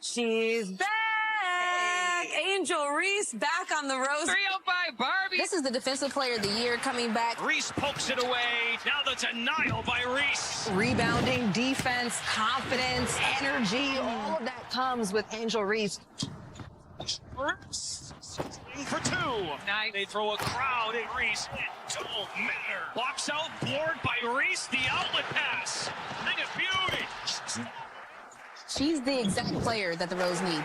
She's back! Angel Reese back on the Rose. 3-0 by Barbie. This is the Defensive Player of the Year coming back. Reese pokes it away. Now the denial by Reese. Rebounding, defense, confidence, energy, all of that comes with Angel Reese. For two. Nice. They throw a crowd at Reese. It don't matter. Box out, board by Reese. The outlet pass. And a beauty. She's the exact player that the Rose need.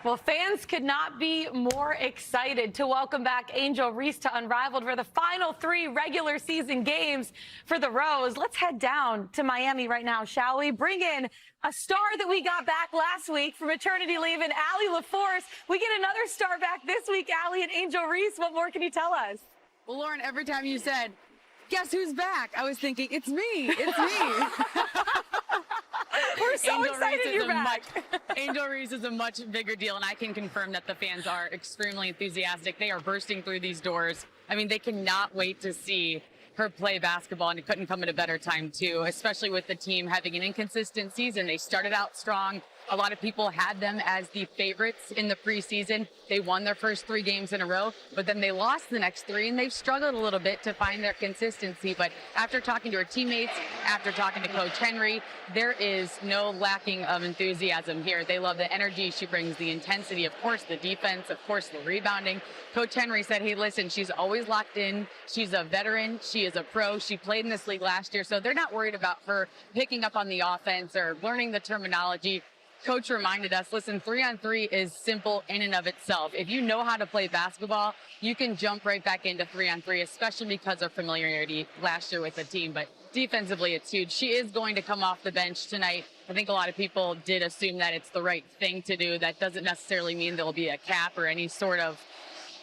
Well, fans could not be more excited to welcome back Angel Reese to Unrivaled for the final 3 regular season games for the Rose. Let's head down to Miami right now, shall we? Bring in a star that we got back last week from maternity leave, and Allie LaForce. We get another star back this week, Allie and Angel Reese. What more can you tell us? Well, Lauren, every time you said, guess who's back? I was thinking, it's me. It's me. We're so Angel excited Reese you're back. Angel Reese is a much bigger deal, and I can confirm that the fans are extremely enthusiastic. They are bursting through these doors. I mean, they cannot wait to see her play basketball, and it couldn't come at a better time, too, especially with the team having an inconsistent season. They started out strong. A lot of people had them as the favorites in the preseason. They won their first 3 games in a row, but then they lost the next 3, and they've struggled a little bit to find their consistency. But after talking to her teammates, after talking to Coach Henry, there is no lacking of enthusiasm here. They love the energy she brings, the intensity, of course, the defense, of course, the rebounding. Coach Henry said, hey, listen, she's always locked in. She's a veteran. She is a pro. She played in this league last year, so they're not worried about her picking up on the offense or learning the terminology. Coach reminded us, listen, 3-on-3 is simple in and of itself. If you know how to play basketball, you can jump right back into 3-on-3, especially because of familiarity last year with the team. But defensively, it's huge. She is going to come off the bench tonight. I think a lot of people did assume that it's the right thing to do. That doesn't necessarily mean there'll be a cap or any sort of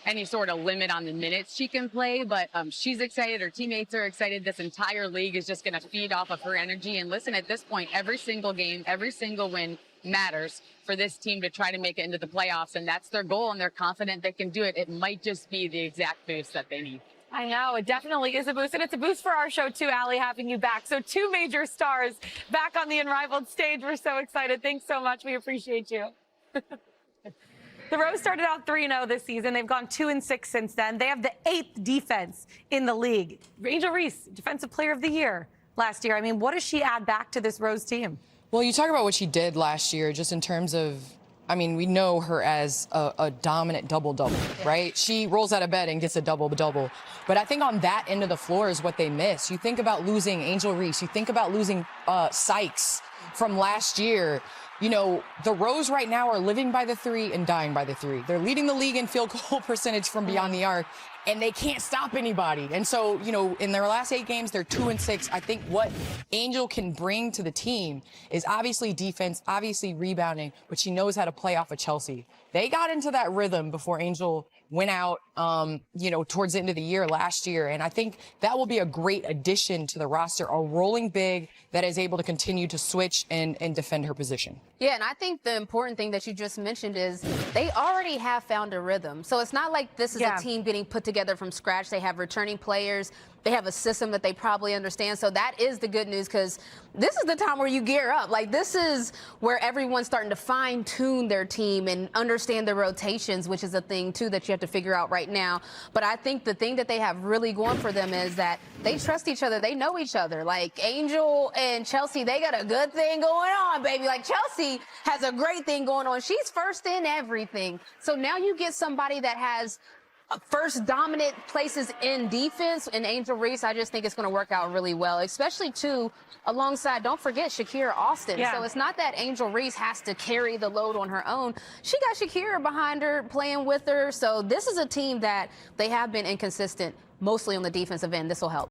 limit on the minutes she can play, but she's excited. Her teammates are excited. This entire league is just going to feed off of her energy. And listen, at this point, every single game, every single win matters for this team to try to make it into the playoffs, and that's their goal, and they're confident they can do it. It might just be the exact boost that they need. I know, it definitely is a boost, and it's a boost for our show too, Allie, having you back. So 2 major stars back on the Unrivaled stage. We're so excited. Thanks so much. We appreciate you. The Rose started out 3-0 this season. They've gone 2-6 since then. They have the 8th defense in the league. Angel Reese, Defensive Player of the Year last year. I mean, what does she add back to this Rose team? Well, you talk about what she did last year, just in terms of, I mean, we know her as a dominant double-double, right? She rolls out of bed and gets a double-double. But I think on that end of the floor is what they miss. You think about losing Angel Reese. You think about losing Sykes from last year. You know, the Rose right now are living by the 3 and dying by the 3. They're leading the league in field goal percentage from beyond the arc, and they can't stop anybody. And so, you know, in their last 8 games, they're 2-6. I think what Angel can bring to the team is obviously defense, obviously rebounding, but she knows how to play off of Chelsea. They got into that rhythm before Angel went out, you know, towards the end of the year last year. And I think that will be a great addition to the roster, a rolling big that is able to continue to switch and defend her position. Yeah, and I think the important thing that you just mentioned is they already have found a rhythm. So it's not like this is a team getting put together from scratch. They have returning players. They have a system that they probably understand. So that is the good news, because this is the time where you gear up. Like, this is where everyone's starting to fine-tune their team and understand the rotations, which is a thing, too, that you have to figure out right now. But I think the thing that they have really going for them is that they trust each other. They know each other. Like, Angel and Chelsea, they got a good thing going on, baby. Like, Chelsea has a great thing going on. She's first in everything. So now you get somebody that has first dominant places in defense, and Angel Reese, I just think it's going to work out really well, especially, too, alongside, don't forget, Shakira Austin. So it's not that Angel Reese has to carry the load on her own. She got Shakira behind her, playing with her. So this is a team that they have been inconsistent, mostly on the defensive end. This will help.